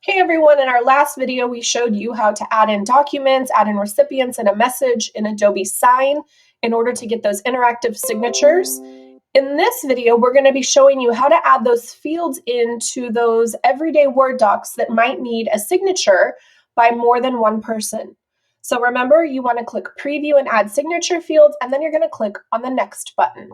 Hey everyone, in our last video, we showed you how to add in documents, add in recipients, and a message in Adobe Sign in order to get those interactive signatures. In this video, we're going to be showing you how to add those fields into those everyday Word docs that might need a signature by more than one person. So remember, you want to click Preview and Add Signature Fields, and then you're going to click on the Next button.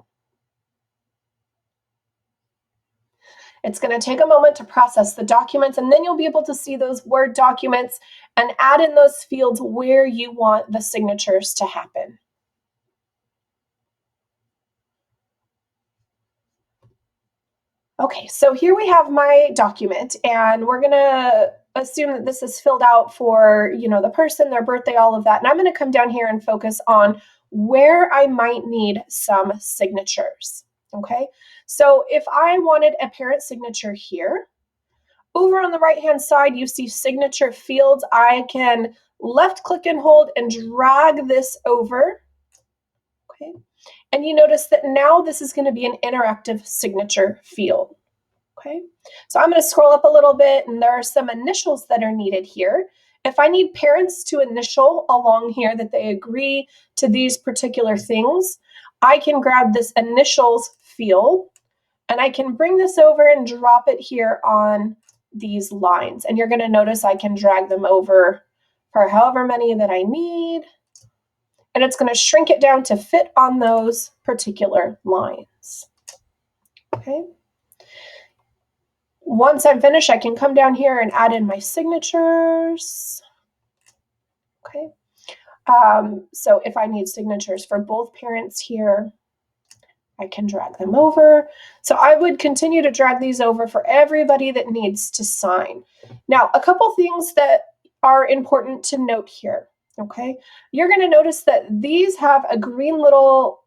It's going to take a moment to process the documents, and then you'll be able to see those Word documents and add in those fields where you want the signatures to happen. Okay, so here we have my document, and we're going to assume that this is filled out for, the person, their birthday, all of that. And I'm going to come down here and focus on where I might need some signatures. Okay, so if I wanted a parent signature here, over on the right-hand side, you see signature fields. I can left click and hold and drag this over. Okay. And you notice that now this is going to be an interactive signature field. Okay. So I'm going to scroll up a little bit, and there are some initials that are needed here. If I need parents to initial along here that they agree to these particular things, I can grab this initials field, and I can bring this over and drop it here on these lines. And you're going to notice I can drag them over for however many that I need. And it's going to shrink it down to fit on those particular lines. Okay. Once I'm finished, I can come down here and add in my signatures. Okay. So if I need signatures for both parents here, I can drag them over. So I would continue to drag these over for everybody that needs to sign. Now, a couple things that are important to note here. Okay, you're going to notice that these have a green little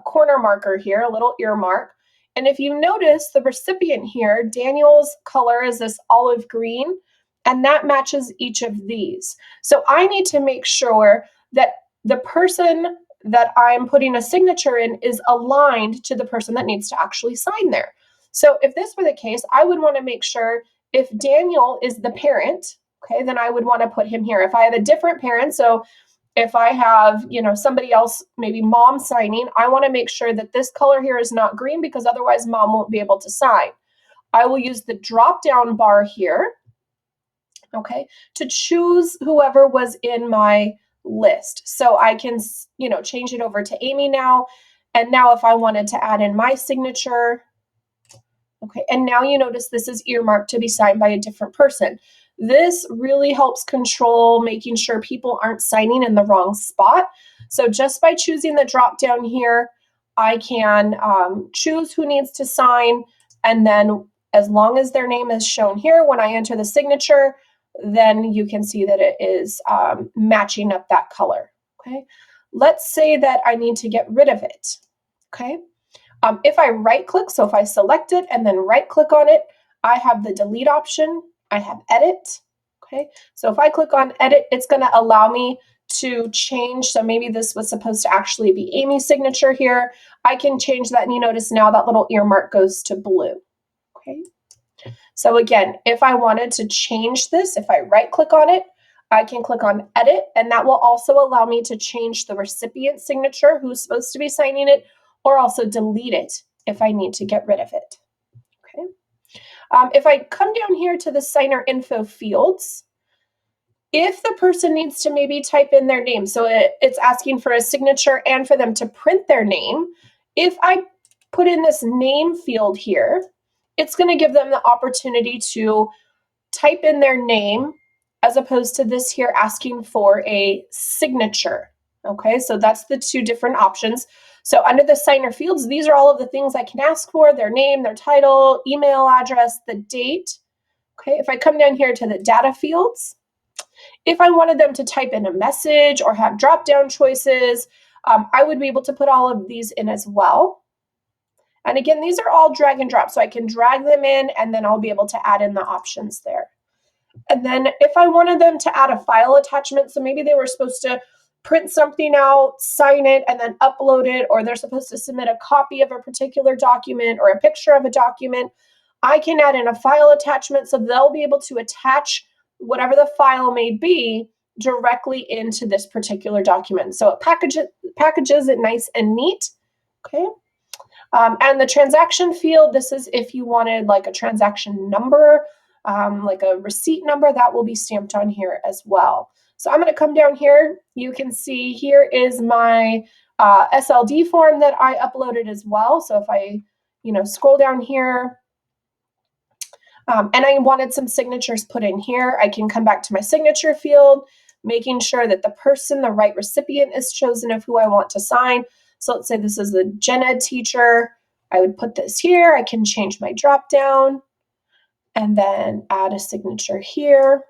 corner marker here, a little earmark. And if you notice the recipient here, Daniel's color is this olive green, and that matches each of these. So I need to make sure that the person that I'm putting a signature in is aligned to the person that needs to actually sign there. So if this were the case, I would want to make sure if Daniel is the parent, okay, then I would want to put him here. If I have a different parent, so if I have, somebody else, maybe mom signing, I want to make sure that this color here is not green because otherwise mom won't be able to sign. I will use the drop down bar here, okay, to choose whoever was in my list. So I can, change it over to Amy now. And now if I wanted to add in my signature, okay, and now you notice this is earmarked to be signed by a different person. This really helps control making sure people aren't signing in the wrong spot. So just by choosing the drop down here, I can choose who needs to sign. And then as long as their name is shown here, when I enter the signature, then you can see that it is matching up that color. Okay. Let's say that I need to get rid of it. Okay. If I right click, so if I select it and then right click on it, I have the delete option. I have edit. Okay. So if I click on edit, it's going to allow me to change. So maybe this was supposed to actually be Amy's signature here. I can change that, and you notice now that little earmark goes to blue. Okay. So again, if I wanted to change this, if I right click on it, I can click on edit, and that will also allow me to change the recipient signature who's supposed to be signing it, or also delete it if I need to get rid of it. Okay. If I come down here to the signer info fields, if the person needs to maybe type in their name, so it's asking for a signature and for them to print their name, if I put in this name field here, it's going to give them the opportunity to type in their name as opposed to this here asking for a signature. Okay, so that's the two different options. So under the signer fields, these are all of the things I can ask for: their name, their title, email address, the date. Okay, if I come down here to the data fields, if I wanted them to type in a message or have drop-down choices, I would be able to put all of these in as well. And again, these are all drag and drop, so I can drag them in and then I'll be able to add in the options there. And then if I wanted them to add a file attachment, so maybe they were supposed to print something out, sign it, and then upload it, or they're supposed to submit a copy of a particular document or a picture of a document, I can add in a file attachment so they'll be able to attach whatever the file may be, directly into this particular document. So it packages it nice and neat. Okay. And the transaction field, this is if you wanted like a transaction number, like a receipt number, that will be stamped on here as well. So I'm going to come down here. You can see here is my SLD form that I uploaded as well. So if I, scroll down here, and I wanted some signatures put in here, I can come back to my signature field, making sure that the person, the right recipient is chosen of who I want to sign. So let's say this is the gen ed teacher. I would put this here. I can change my drop down and then add a signature here.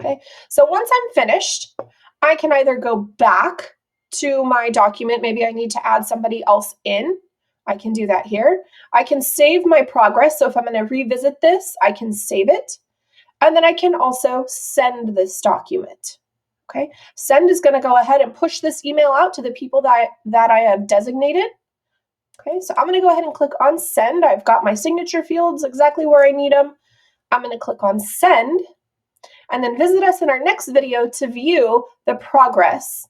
Okay, so once I'm finished, I can either go back to my document. Maybe I need to add somebody else in. I can do that here. I can save my progress. So if I'm going to revisit this, I can save it. And then I can also send this document. Okay, send is going to go ahead and push this email out to the people that I have designated. Okay, so I'm going to go ahead and click on send. I've got my signature fields exactly where I need them. I'm going to click on send, and then visit us in our next video to view the progress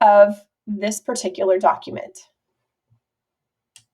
of this particular document.